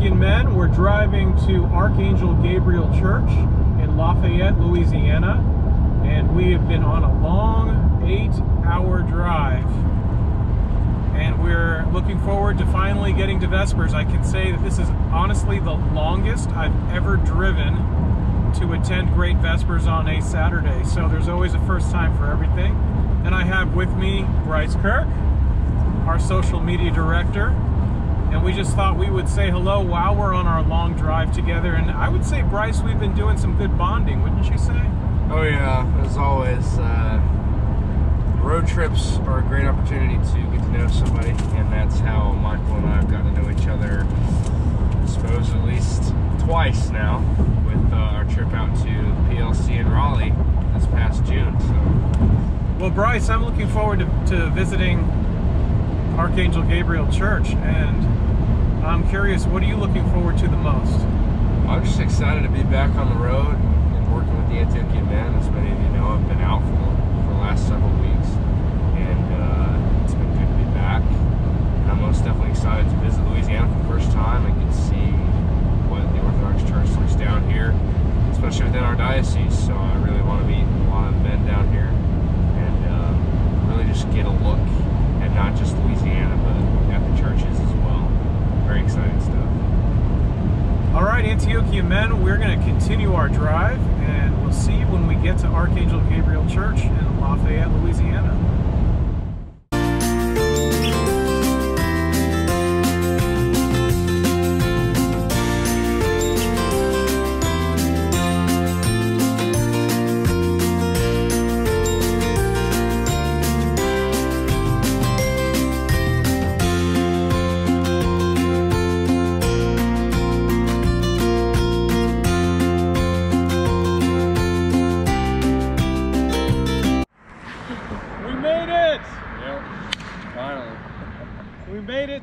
Antiochian men. We're driving to Archangel Gabriel Church in Lafayette, Louisiana, and we have been on a long 8-hour drive, and we're looking forward to finally getting to Vespers. I can say that this is honestly the longest I've ever driven to attend Great Vespers on a Saturday, so there's always a first time for everything. And I have with me Bryce Kirk, our social media director, and we just thought we would say hello while we're on our long drive together. And I would say, Bryce, we've been doing some good bonding, wouldn't you say? Oh yeah, as always. Road trips are a great opportunity to get to know somebody, and that's how Michael and I have gotten to know each other, I suppose, at least twice now, with our trip out to PLC in Raleigh this past June. So. Well, Bryce, I'm looking forward to visiting Archangel Gabriel Church, and I'm curious, what are you looking forward to the most? I'm just excited to be back on the road and working with the Antiochian men. As many of you know, I've been out for the last several weeks, and it's been good to be back. And I'm most definitely excited to visit Louisiana for the first time and get to see what the Orthodox Church looks down here, especially within our diocese. So I really want to meet a lot of men down here and really just get a look at not just Louisiana, but at the churches as well. Very exciting stuff. All right, Antiochian men, we're going to continue our drive, and we'll see you when we get to Archangel Gabriel Church in Lafayette, Louisiana.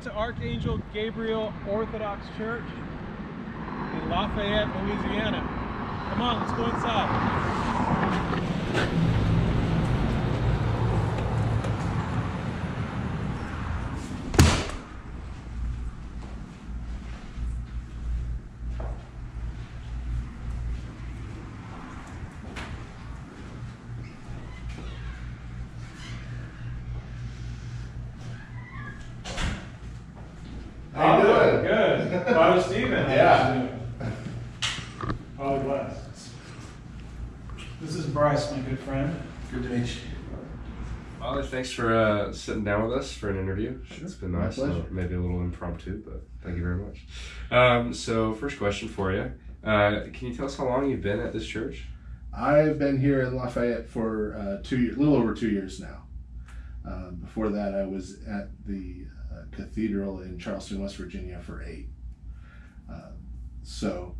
To Archangel Gabriel Orthodox Church in Lafayette, Louisiana. Come on, let's go inside. How you doing? Good. Father Stephen. Yeah. Father Bless. This is Bryce, my good friend. Good to meet you. Father, thanks for sitting down with us for an interview. Sure. It's been nice. My pleasure. Maybe a little impromptu, but thank you very much. So first question for you. Can you tell us how long you've been at this church? I've been here in Lafayette for 2 years, a little over 2 years now. Before that, I was at the cathedral in Charleston, West Virginia for 8. So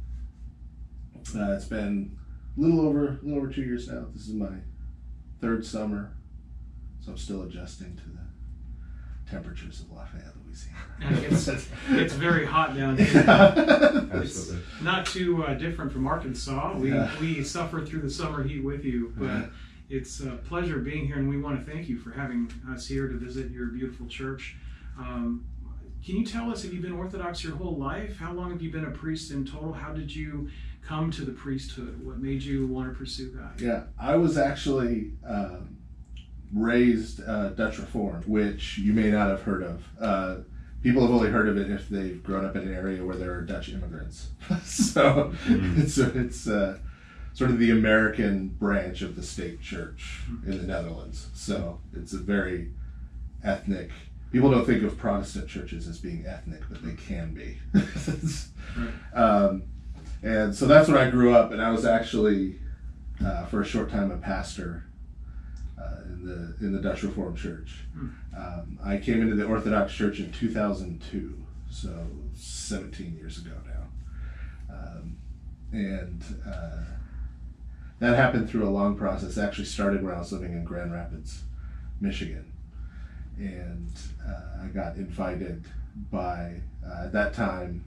it's been a little over 2 years now. This is my 3rd summer, so I'm still adjusting to the temperatures of Lafayette, Louisiana. It's very hot down here. Absolutely. It's not too different from Arkansas. We suffer through the summer heat with you, but it's a pleasure being here, and we want to thank you for having us here to visit your beautiful church. Can you tell us, have you been Orthodox your whole life? How long have you been a priest in total? How did you come to the priesthood? What made you want to pursue that? Yeah, I was actually raised Dutch Reformed, which you may not have heard of. People have only heard of it if they've grown up in an area where there are Dutch immigrants. So it's sort of the American branch of the state church in the Netherlands. So it's a very ethnic. People don't think of Protestant churches as being ethnic, but they can be. And so that's when I grew up, and I was actually, for a short time, a pastor in the Dutch Reformed Church. I came into the Orthodox Church in 2002, so 17 years ago now. And that happened through a long process. It actually started when I was living in Grand Rapids, Michigan. And I got invited by, at that time,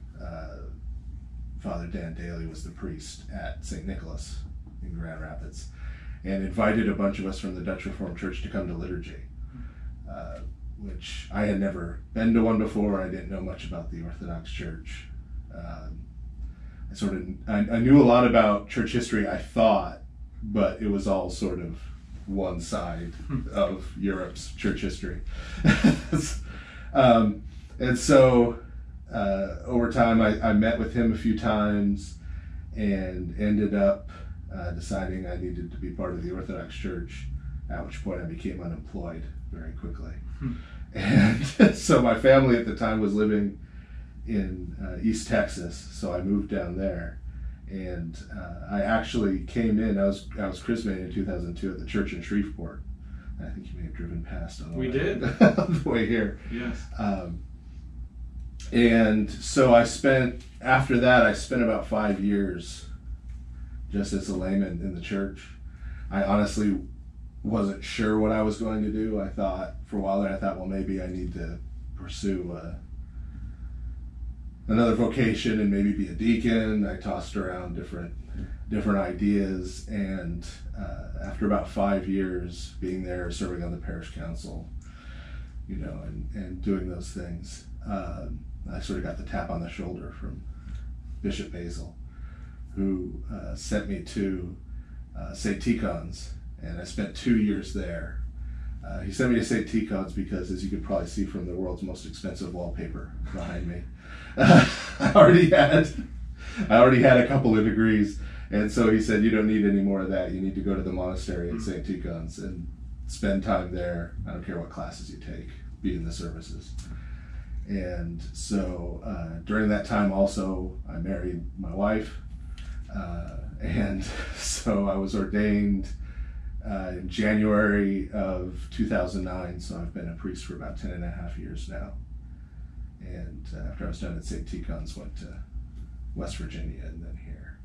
Father Dan Daly was the priest at St. Nicholas in Grand Rapids, and invited a bunch of us from the Dutch Reformed Church to come to liturgy, which I had never been to one before. I didn't know much about the Orthodox Church. I knew a lot about church history, I thought, but it was all sort of one side of Europe's church history. And so over time, I met with him a few times and ended up deciding I needed to be part of the Orthodox Church, at which point I became unemployed very quickly. And so my family at the time was living in East Texas, so I moved down there. And I actually came in, I was chrismated in 2002 at the church in Shreveport. I think you may have driven past on the way. did. On the way here. Yes. And so after that, I spent about 5 years just as a layman in the church. I honestly wasn't sure what I was going to do. I thought, for a while there, well, maybe I need to pursue another vocation and maybe be a deacon. I tossed around different ideas, and after about 5 years being there, serving on the parish council, and doing those things, I sort of got the tap on the shoulder from Bishop Basil, who sent me to St. Tikhon's, and I spent 2 years there. He sent me to St. Tikhon's because, as you could probably see from the world's most expensive wallpaper behind me, I already had a couple of degrees, and so he said, you don't need any more of that. You need to go to the monastery at St. Tikhon's and spend time there. I don't care what classes you take, be in the services. And so during that time also, I married my wife, and so I was ordained in January of 2009, so I've been a priest for about 10.5 years now. And after I was done at St. Tikhon's, went to West Virginia and then here.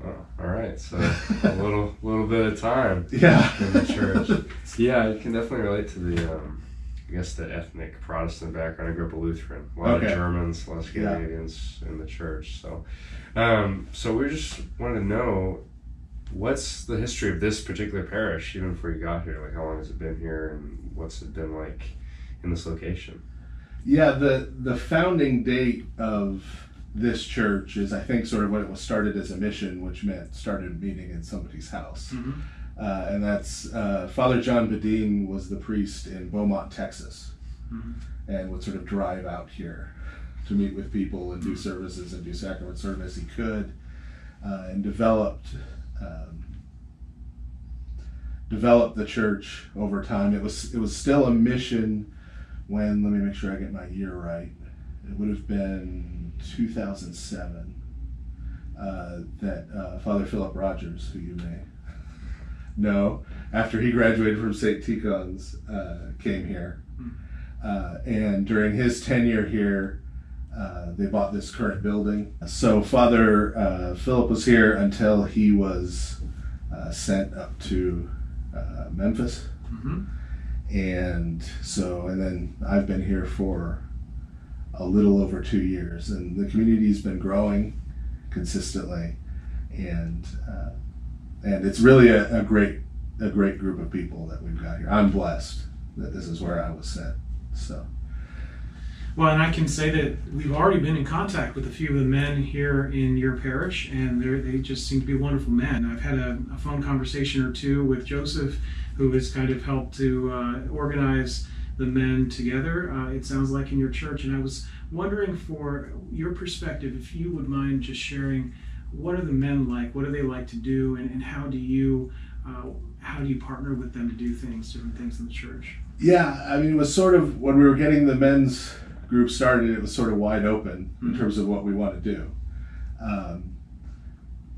Oh, all right, so a little bit of time in the church. Yeah, I can definitely relate to the I guess the ethnic Protestant background. I grew up a Lutheran, a lot of Germans, a lot of Scandinavians in the church. So so we just wanted to know, what's the history of this particular parish, even before you got here? Like, how long has it been here, and what's it been like in this location? Yeah, the founding date of this church is, I think, sort of when it was started as a mission, which meant started meeting in somebody's house. And that's Father John Bedine was the priest in Beaumont, Texas, and would sort of drive out here to meet with people and do services and do sacrament service. He could, and developed the church over time. It was still a mission when, let me make sure I get my year right, it would have been 2007 that Father Philip Rogers, who you may know, after he graduated from St. Tikhon's, came here. And during his tenure here, they bought this current building. So Father Philip was here until he was sent up to Memphis. And then I've been here for a little over 2 years, and the community's been growing consistently, and it's really a great group of people that we've got here. I'm blessed that this is where I was sent. So. Well, and I can say that we've already been in contact with a few of the men here in your parish, and they just seem to be wonderful men. I've had a phone conversation or two with Joseph, who has kind of helped to organize the men together, it sounds like, in your church. And I was wondering, for your perspective, if you would mind just sharing, what are the men like? What do they like to do, and how do you partner with them to do different things in the church? Yeah, I mean, it was sort of, when we were getting the men's group started, it was sort of wide open in terms of what we want to do.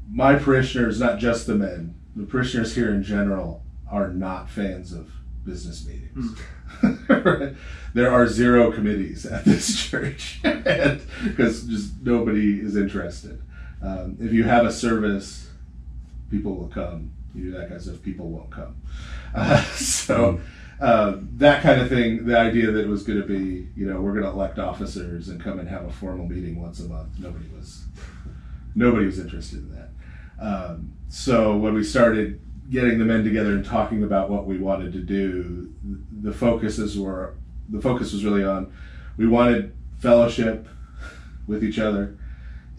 My parishioners, not just the men, the parishioners here in general, are not fans of business meetings. Right? There are 0 committees at this church because just nobody is interested. If you have a service, people will come. You do that kind of stuff, people won't come. That kind of thing, the idea that it was going to be, we're going to elect officers and come and have a formal meeting once a month, nobody was interested in that. So when we started getting the men together and talking about what we wanted to do, the focus was really on, we wanted fellowship, with each other,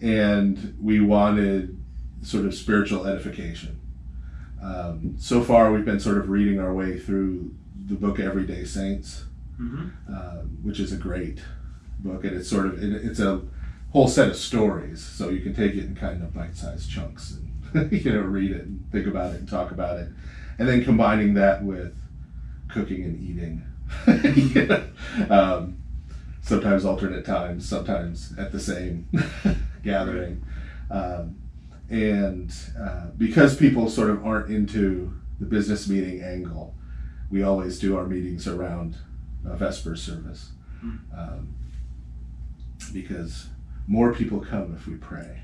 and we wanted sort of spiritual edification. So far, we've been sort of reading our way through the book Everyday Saints, which is a great book, and it's sort of it's a whole set of stories, so you can take it in kind of bite-sized chunks and read it and think about it and talk about it, and then combining that with cooking and eating. Sometimes alternate times, sometimes at the same gathering. And because people sort of aren't into the business meeting angle, we always do our meetings around a Vespers service. Because more people come if we pray.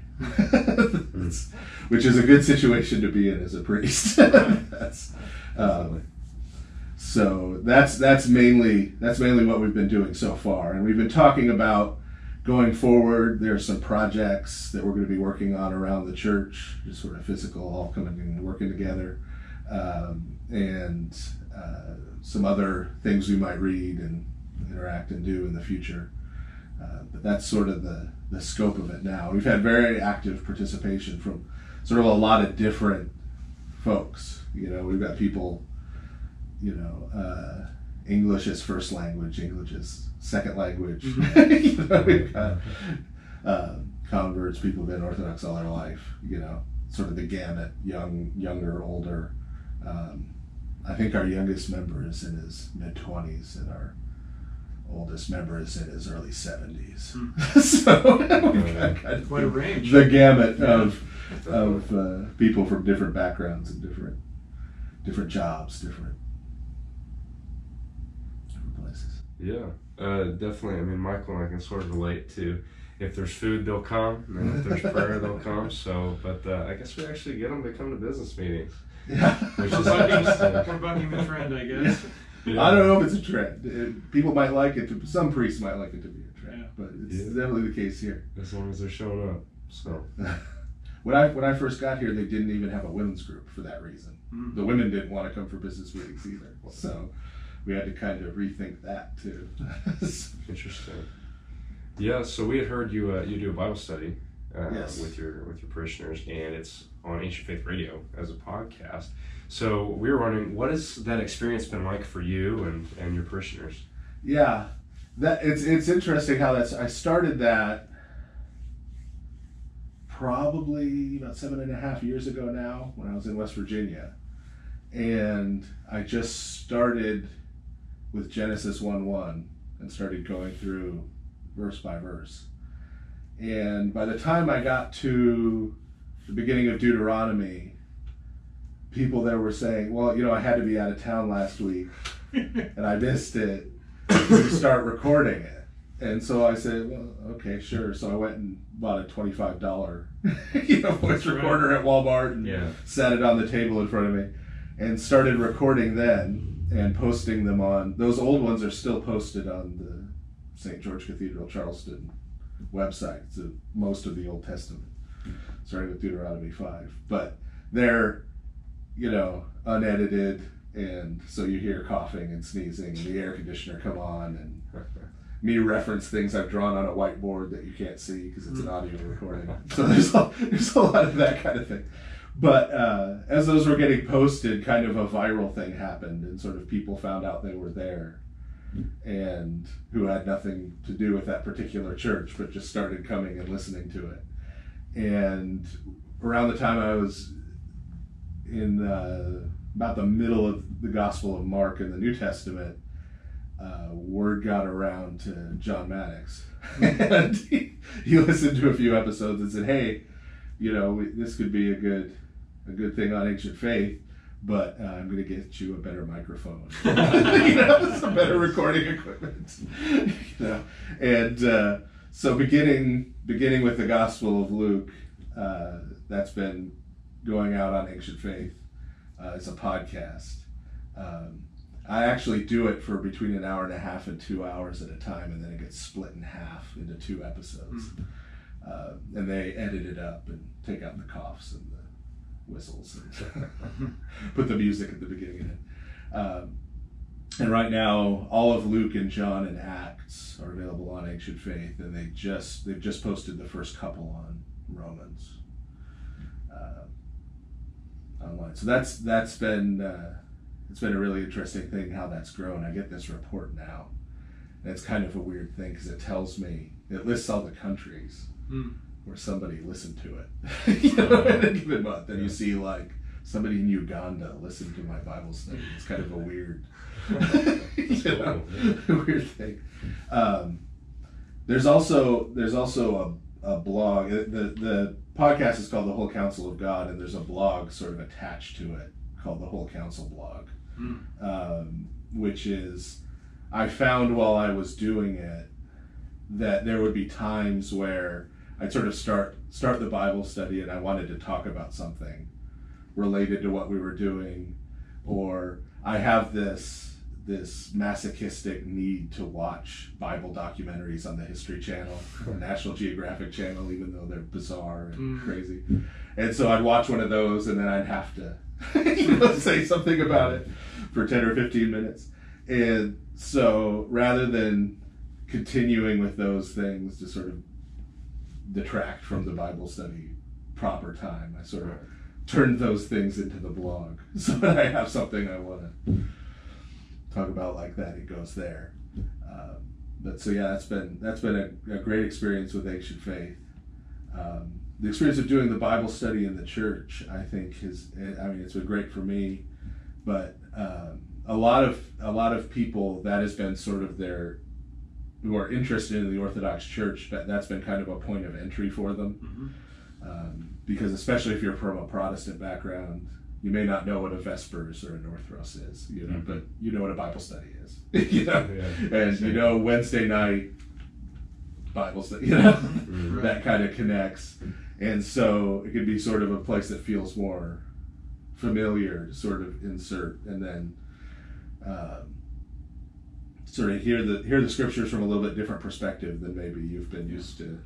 Which is a good situation to be in as a priest. So that's mainly what we've been doing so far, and we've been talking about going forward. There's some projects that we're going to be working on around the church, just sort of physical, all coming and working together, and some other things we might read and interact and do in the future. But that's sort of the scope of it now. We've had very active participation from sort of a lot of different folks. We've got people, English as first language, English as second language. We've got converts, people who've been Orthodox all their life, sort of the gamut, younger, older. I think our youngest member is in his mid-20s, and our oldest member is in his early 70s. So we've got kind of quite a range. The gamut of people from different backgrounds and different jobs, different places. Yeah, definitely. I mean, Michael and I can sort of relate to, if there's food, they'll come, and if there's prayer, they'll come. So, but I guess we actually get them to come to business meetings. Yeah. Which is we're bucking the trend, I guess. Yeah. I don't know if it's a trend. People might like it to, some priests might like it to be a trend, but it's definitely the case here. As long as they're showing up. So when I first got here, they didn't even have a women's group for that reason. The women didn't want to come for business meetings either, so we had to kind of rethink that too. Interesting. Yeah, so we had heard you do a Bible study yes. with your parishioners, and it's on Ancient Faith Radio as a podcast. So we were wondering, what has that experience been like for you and your parishioners? Yeah, that it's interesting how I started that probably about 7.5 years ago now, when I was in West Virginia, and I just started with Genesis 1:1 and started going through verse by verse. And by the time I got to the beginning of Deuteronomy, people there were saying, well, I had to be out of town last week and I missed it. You start recording it. And so I said, well, okay, sure. So I went and bought a $25 voice recorder at Walmart and sat it on the table in front of me and started recording then and posting them on. Those old ones are still posted on the St. George Cathedral Charleston website. So most of the Old Testament, starting with Deuteronomy 5. But they're, unedited, and so you hear coughing and sneezing and the air conditioner come on and me reference things I've drawn on a whiteboard that you can't see because it's an audio recording. So there's a lot of that kind of thing. But as those were getting posted, kind of a viral thing happened, and sort of people found out they were there, and who had nothing to do with that particular church, but just started coming and listening to it. And around the time I was in about the middle of the Gospel of Mark in the New Testament, word got around to John Maddox, and he listened to a few episodes and said, "Hey, this could be a good thing on Ancient Faith, but I'm going to get you a better microphone, some better recording equipment, And so beginning with the Gospel of Luke, that's been going out on Ancient Faith as a podcast. I actually do it for between 1.5 hours and 2 hours at a time, and then it gets split in half into 2 episodes. And they edit it up and take out the coughs and the whistles and put the music at the beginning of it. And right now, all of Luke and John and Acts are available on Ancient Faith, and they've just posted the first couple on Romans online. So that's been it's been a really interesting thing how that's grown. I get this report now, and it's kind of a weird thing because it tells me, it lists all the countries where somebody listened to it, you know, in a given month. And you see like somebody in Uganda listened to my Bible study. It's kind of a weird, you know, weird thing. There's also a blog. The podcast is called The Whole Counsel of God, and there's a blog sort of attached to it called The Whole Counsel Blog, which is, I found while I was doing it that there would be times where I'd sort of start the Bible study and I wanted to talk about something related to what we were doing, or I have this masochistic need to watch Bible documentaries on the History Channel, the National Geographic Channel, even though they're bizarre and crazy. And so I'd watch one of those and then I'd have to say something about it for 10 or 15 minutes. And so rather than continuing with those things to sort of detract from the Bible study proper time, I sort of turned those things into the blog so that I have something I want to talk about like that. It goes there. But so yeah, that's been a great experience with Ancient Faith. The experience of doing the Bible study in the church, I think, it's been great for me. But a lot of people, that has been sort of who are interested in the Orthodox Church, that's been kind of a point of entry for them. Because especially if you're from a Protestant background, you may not know what a Vespers or an Orthros is, you know, but you know what a Bible study is, you know, and you know Wednesday night Bible study, you know, that kind of connects, and so it can be sort of a place that feels more familiar to sort of insert, and then sort of hear the scriptures from a little bit different perspective than maybe you've been used to.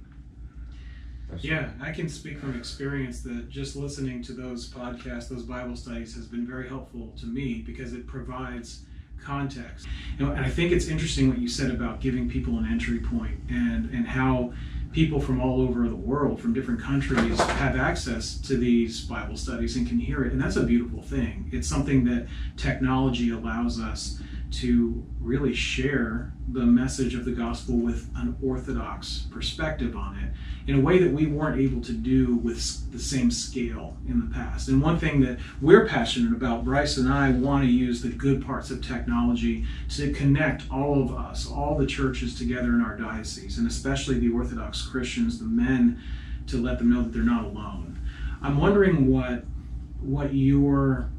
Yeah, I can speak from experience that just listening to those podcasts, those Bible studies, has been very helpful to me because it provides context. You know, and I think it's interesting what you said about giving people an entry point, and how people from all over the world, from different countries, have access to these Bible studies and can hear it. And that's a beautiful thing. It's something that technology allows us to really share the message of the gospel with an Orthodox perspective on it in a way that we weren't able to do with the same scale in the past. And one thing that we're passionate about, Bryce and I want to use the good parts of technology to connect all of us, all the churches together in our diocese, and especially the Orthodox Christians, the men, to let them know that they're not alone. I'm wondering what your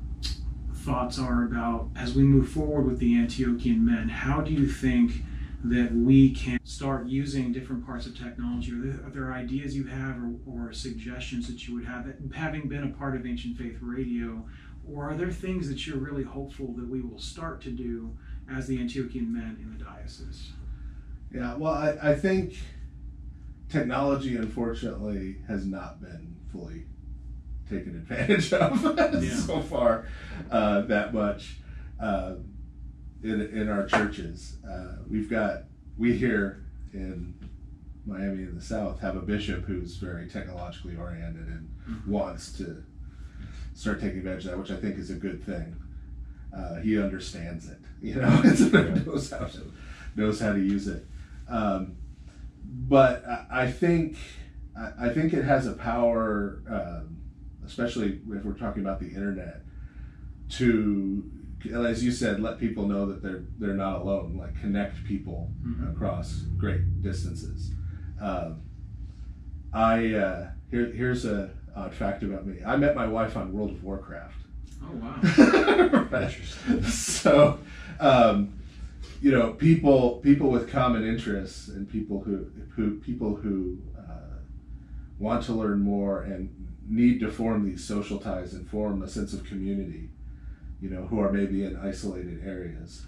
thoughts are about, as we move forward with the Antiochian men, how do you think that we can start using different parts of technology? Are there ideas you have, or suggestions that you would have, that, having been a part of Ancient Faith Radio, or are there things that you're really hopeful that we will start to do as the Antiochian men in the diocese? Yeah, well, I think technology, unfortunately, has not been fully taken advantage of so far that much in our churches. We here in Miami in the South have a bishop who's very technologically oriented and wants to start taking advantage of that, which I think is a good thing. He understands it, you know, knows how to use it. But I think it has a power, especially if we're talking about the internet, to, as you said, let people know that they're not alone, like connect people across great distances. Here's a odd fact about me. I met my wife on World of Warcraft. Oh wow! Right. Interesting. So, you know, people with common interests, and people who want to learn more and need to form these social ties and form a sense of community, you know, who are maybe in isolated areas,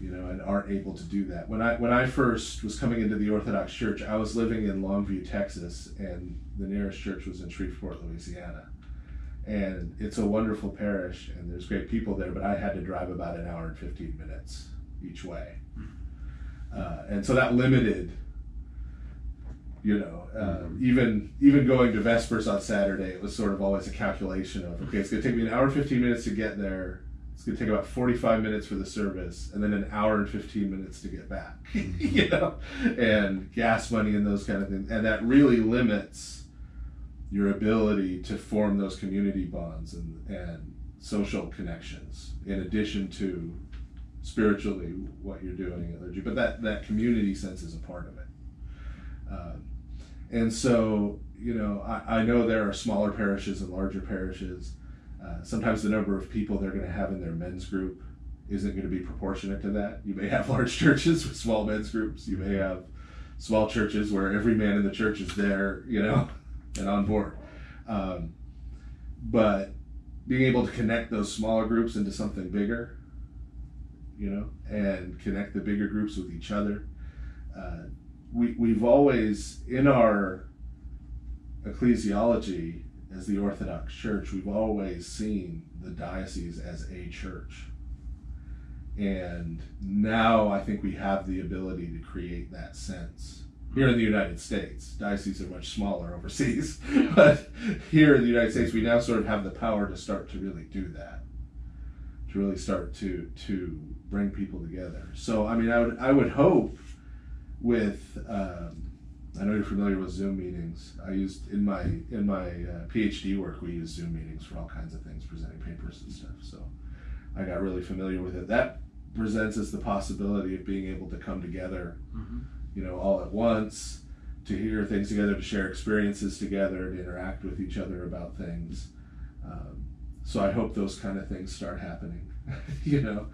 you know, and aren't able to do that. When I first was coming into the Orthodox Church, I was living in Longview, Texas, and the nearest church was in Shreveport, Louisiana. And it's a wonderful parish, and there's great people there, but I had to drive about an hour and 15 minutes each way. And so that limited, you know, even going to Vespers on Saturday, it was sort of always a calculation of, okay, it's going to take me an hour and 15 minutes to get there. It's going to take about 45 minutes for the service, and then an hour and 15 minutes to get back, you know, and gas money and those kind of things. And that really limits your ability to form those community bonds and social connections, in addition to spiritually what you're doing at liturgy. But that community sense is a part of it. And so, you know, I know there are smaller parishes and larger parishes. Sometimes the number of people they're going to have in their men's group isn't going to be proportionate to that. You may have large churches with small men's groups. You may have small churches where every man in the church is there, you know, and on board. But being able to connect those smaller groups into something bigger, you know, and connect the bigger groups with each other. We've always, in our ecclesiology as the Orthodox Church, we've always seen the diocese as a church. And now I think we have the ability to create that sense. Here in the United States, dioceses are much smaller overseas, but here in the United States, we now sort of have the power to start to really do that, to really start to bring people together. So, I mean, I would hope with, I know you're familiar with Zoom meetings. I used in my PhD work, we use Zoom meetings for all kinds of things, presenting papers and stuff. So I got really familiar with it. That presents us the possibility of being able to come together, you know, all at once, to hear things together, to share experiences together, to interact with each other about things. So I hope those kind of things start happening, you know.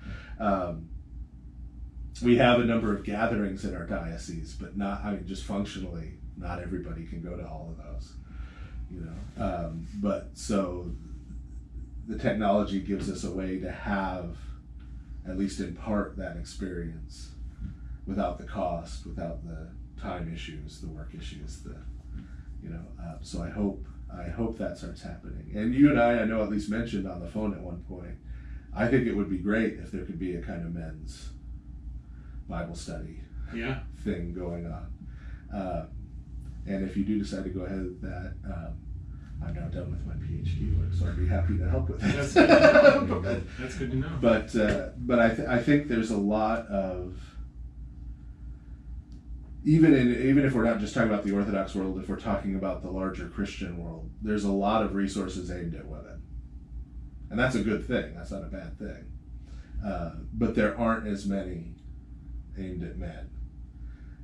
We have a number of gatherings in our diocese, but not, I mean, just functionally, not everybody can go to all of those, you know. But so the technology gives us a way to have, at least in part, that experience without the cost, without the time issues, the work issues, the, you know. So I hope that starts happening. And you and I know at least mentioned on the phone at one point, I think it would be great if there could be a kind of men's Bible study thing going on. And if you do decide to go ahead with that, I'm now done with my PhD work, so I'd be happy to help with that. That's good to know. That's good to know. But I think there's a lot of, even if we're not just talking about the Orthodox world, if we're talking about the larger Christian world, there's a lot of resources aimed at women. And that's a good thing, that's not a bad thing. But there aren't as many aimed at men.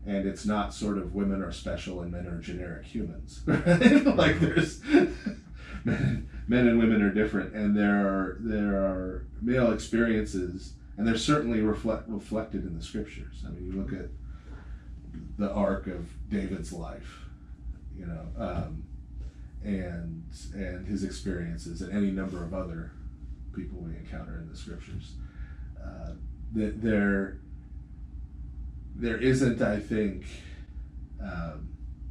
And it's not sort of women are special and men are generic humans, right? Like there's men and women are different, and there are male experiences, and they're certainly reflected in the scriptures. I mean, you look at the arc of David's life, you know, and his experiences, and any number of other people we encounter in the scriptures. There isn't, I think,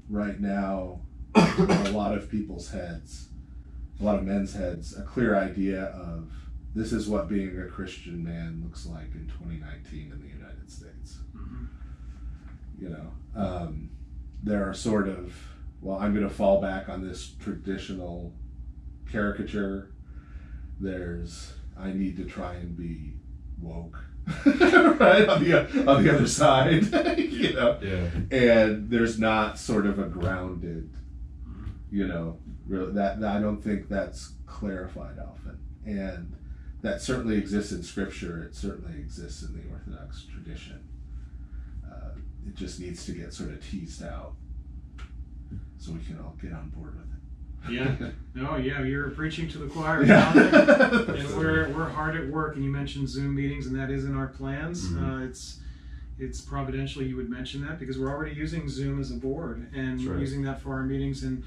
right now, a lot of people's heads, a lot of men's heads, a clear idea of this is what being a Christian man looks like in 2019 in the United States. You know, there are sort of, well, I'm going to fall back on this traditional caricature. There's, I need to try and be woke. Right, on the other side, you know, and there's not sort of a grounded, you know, that I don't think that's clarified often, and that certainly exists in Scripture. It certainly exists in the Orthodox tradition. It just needs to get sort of teased out so we can all get on board with it. Yeah, no, yeah, you're preaching to the choir, and we're hard at work. And you mentioned Zoom meetings, and that is in our plans. It's providential you would mention that, because we're already using Zoom as a board, and we're using that for our meetings, and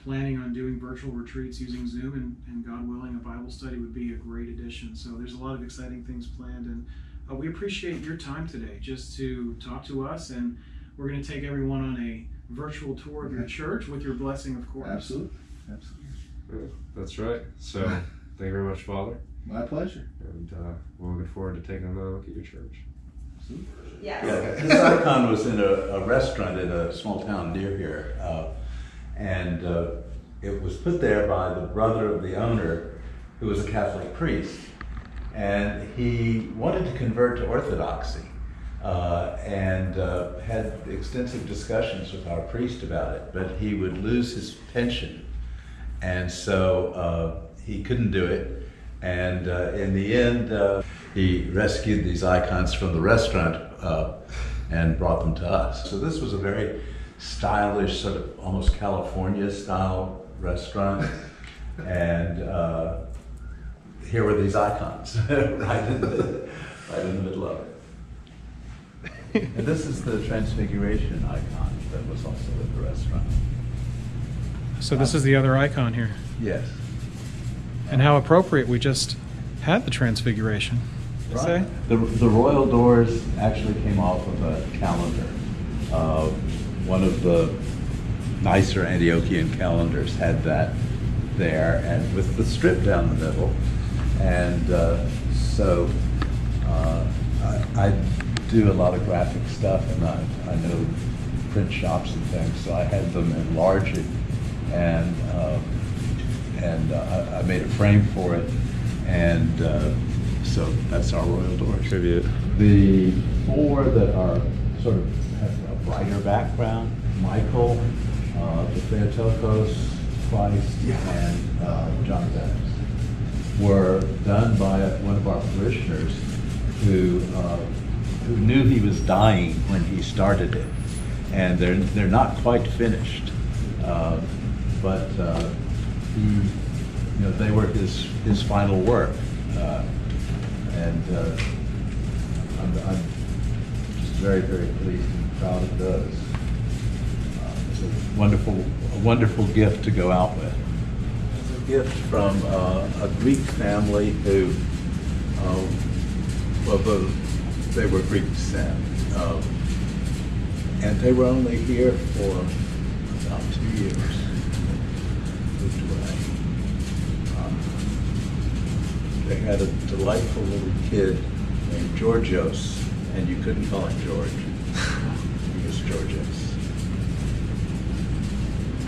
planning on doing virtual retreats using Zoom, and God willing, a Bible study would be a great addition. So there's a lot of exciting things planned, and we appreciate your time today just to talk to us, and we're going to take everyone on a virtual tour of your church with your blessing, of course. Absolutely. Absolutely. Yeah, that's right. So, thank you very much, Father. My pleasure. And we're looking forward to taking another look at your church. Yes. Yeah, this icon was in a restaurant in a small town near here, and it was put there by the brother of the owner, who was a Catholic priest, and he wanted to convert to Orthodoxy, and had extensive discussions with our priest about it, but he would lose his pension, and so he couldn't do it. And in the end, he rescued these icons from the restaurant and brought them to us. So this was a very stylish, sort of almost California-style restaurant, and here were these icons right in the middle of it. And this is the Transfiguration icon that was also at the restaurant. So this is the other icon here. Yes. And how appropriate, we just had the Transfiguration. Right. The royal doors actually came off of a calendar. One of the nicer Antiochian calendars had that there, and with the strip down the middle. And so I do a lot of graphic stuff, and I know print shops and things, so I had them enlarge it, and I made a frame for it, and so that's our royal door tribute. The four that are sort of have a brighter background: Michael, the Theotokos, Christ, and John the Baptist, were done by one of our parishioners who knew he was dying when he started it, and they're not quite finished, but they were his final work, and I'm just very, very pleased and proud of those. It's a wonderful gift to go out with. It's a gift from a Greek family who, they were Greek descent, and they were only here for about 2 years. Moved away. They had a delightful little kid named Georgios, and you couldn't call him George. He was Georgios.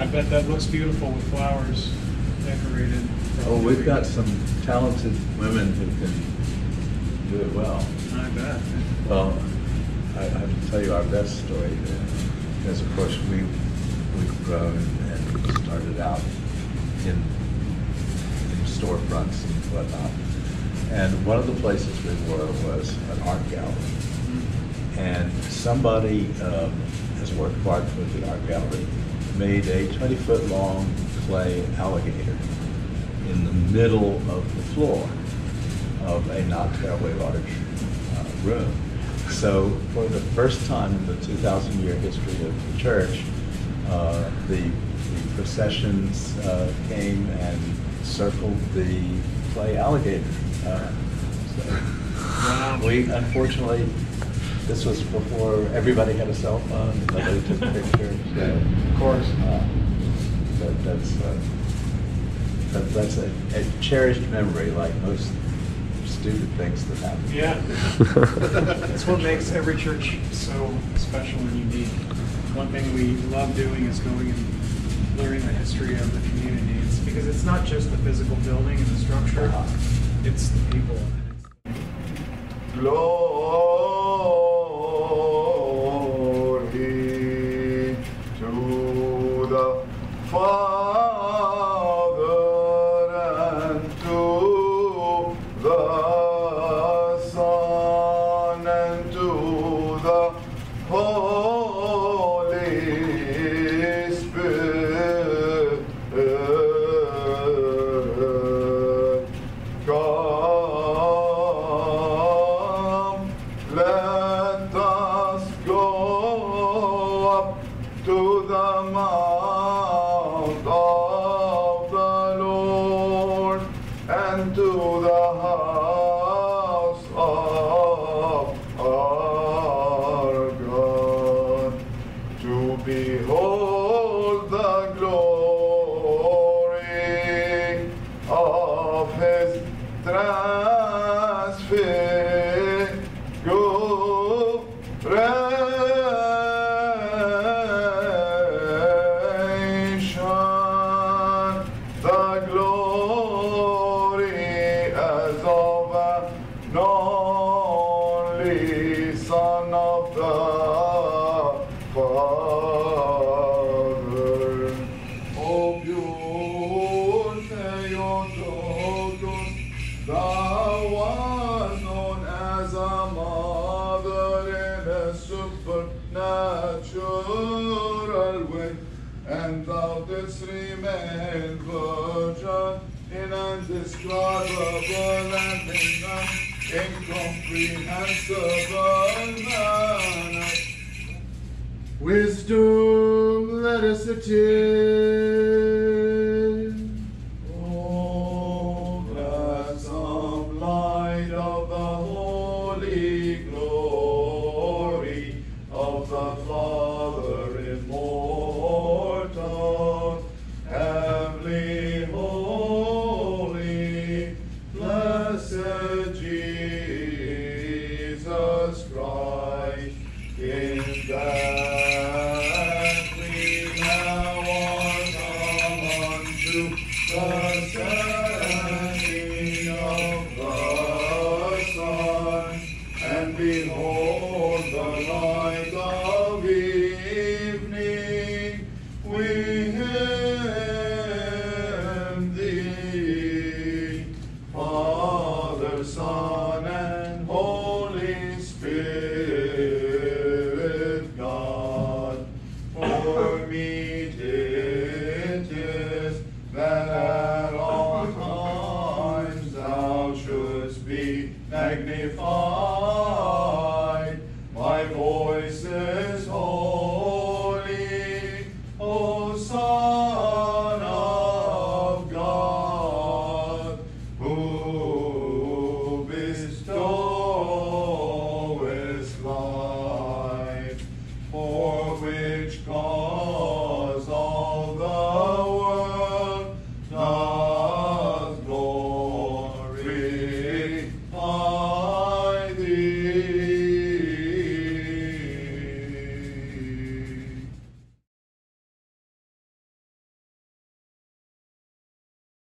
I bet that looks beautiful with flowers decorated. Oh, we've got some talented women who can do it well. I bet. Well, I have to tell you our best story, because of course we've grown and started out in storefronts and whatnot. And one of the places we were was an art gallery. And somebody has worked hard for the art gallery, made a 20-foot long clay alligator in the middle of the floor of a not terribly large room. So for the first time in the 2,000-year history of the church, the processions came and circled the clay alligator. We, unfortunately, this was before everybody had a cell phone, nobody took pictures. So, of course, that's a cherished memory, like most stupid things that happen. Yeah. That's what makes every church so special and unique. One thing we love doing is going and learning the history of the community. It's because it's not just the physical building and the structure, it's the people. Glory to the Father and to the Son and to the Holy Spirit. Come of the Father. O pure Theotokos, thou art known as a mother in a supernatural way, and thou didst remain virgin in indescribable and incomprehensible manner. Wisdom, let us attain. Oh, gladsome light of the holy glory of the Father immortal, heavenly, holy, blessed Jesus Christ, in that we now are come unto the setting of the sun, and behold the light